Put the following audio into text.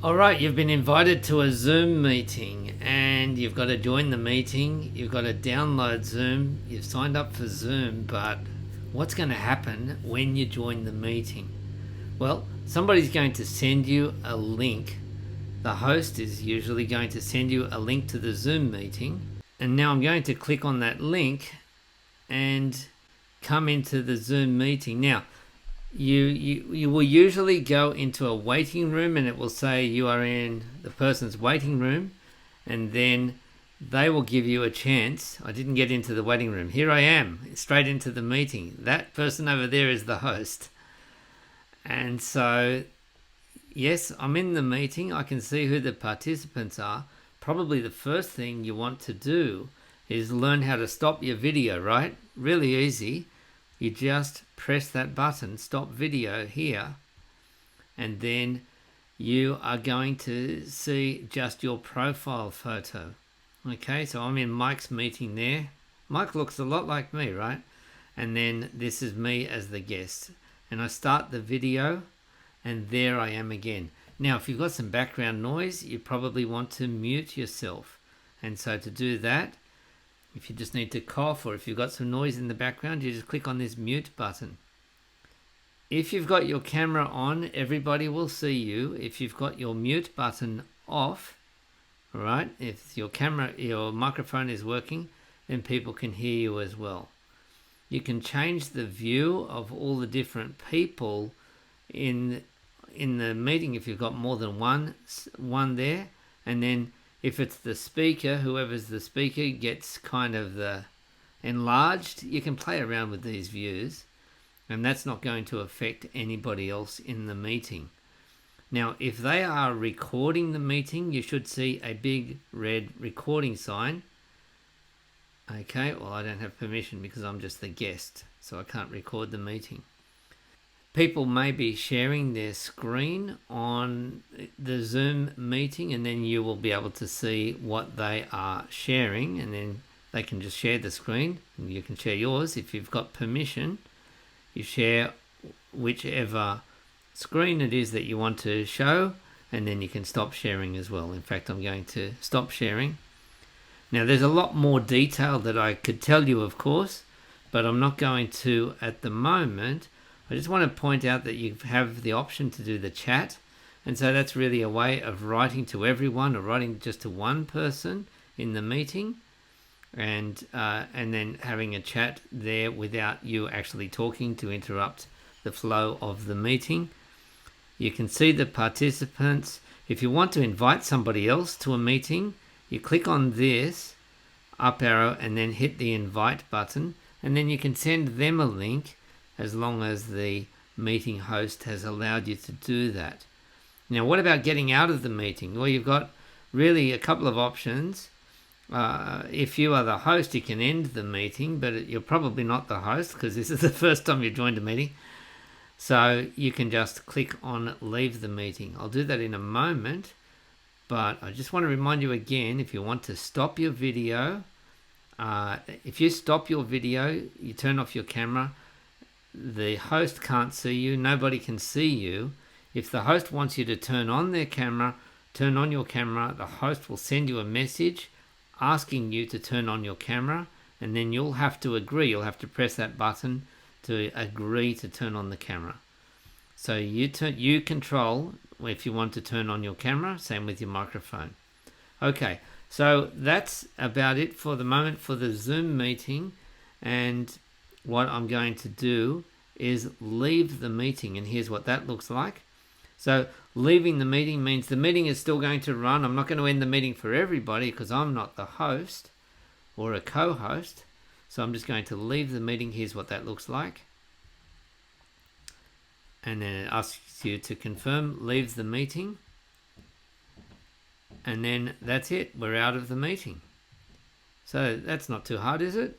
All right, you've been invited to a Zoom meeting and you've got to join the meeting. You've got to download Zoom. You've signed up for Zoom, but what's going to happen when you join the meeting? Well, somebody's going to send you a link. The host is usually going to send you a link to the Zoom meeting. And now I'm going to click on that link and come into the Zoom meeting. Now, you will usually go into a waiting room and it will say you are in the person's waiting room, and then they will give you a chance. I didn't get into the waiting room. Here I am, straight into the meeting. That person over there is the host. And so, yes, I'm in the meeting. I can see who the participants are. Probably the first thing you want to do is learn how to stop your video, right? Really easy. You just press that button, stop video here, and then you are going to see just your profile photo. Okay, so I'm in Mike's meeting there. Mike looks a lot like me, right? And then this is me as the guest. And I start the video, and there I am again. Now, if you've got some background noise, you probably want to mute yourself. And so to do that, if you just need to cough or if you've got some noise in the background, you just click on this mute button. If you've got your camera on, everybody will see you. If you've got your mute button off, all right, if your microphone is working, then people can hear you as well. You can change the view of all the different people in the meeting if you've got more than one there, and then if it's the speaker, whoever's the speaker gets kind of the enlarged. You can play around with these views, and that's not going to affect anybody else in the meeting. Now, if they are recording the meeting, you should see a big red recording sign. Okay, well, I don't have permission because I'm just the guest, so I can't record the meeting. People may be sharing their screen on the Zoom meeting, and then you will be able to see what they are sharing, and then they can just share the screen, and you can share yours. If you've got permission, you share whichever screen it is that you want to show, and then you can stop sharing as well. In fact, I'm going to stop sharing. Now, there's a lot more detail that I could tell you, of course, but I'm not going to at the moment. I just want to point out that you have the option to do the chat, and so that's really a way of writing to everyone or writing just to one person in the meeting, and then having a chat there without you actually talking to interrupt the flow of the meeting. You can see the participants. If you want to invite somebody else to a meeting, you click on this up arrow and then hit the invite button, and then you can send them a link as long as the meeting host has allowed you to do that. Now, what about getting out of the meeting? Well, you've got really a couple of options. If you are the host, you can end the meeting, but you're probably not the host because this is the first time you've joined a meeting. So you can just click on leave the meeting. I'll do that in a moment, but I just want to remind you again, if you want to stop your video, if you stop your video, you turn off your camera, the host can't see you, nobody can see you. If the host wants you to turn on your camera, the host will send you a message asking you to turn on your camera, and then you'll have to agree. You'll have to press that button to agree to turn on the camera. So you control if you want to turn on your camera, same with your microphone. Okay, so that's about it for the moment for the Zoom meeting, and what I'm going to do is leave the meeting, and here's what that looks like. So leaving the meeting means the meeting is still going to run. I'm not going to end the meeting for everybody because I'm not the host or a co-host. So I'm just going to leave the meeting. Here's what that looks like. And then it asks you to confirm, leave the meeting. And then that's it. We're out of the meeting. So that's not too hard, is it?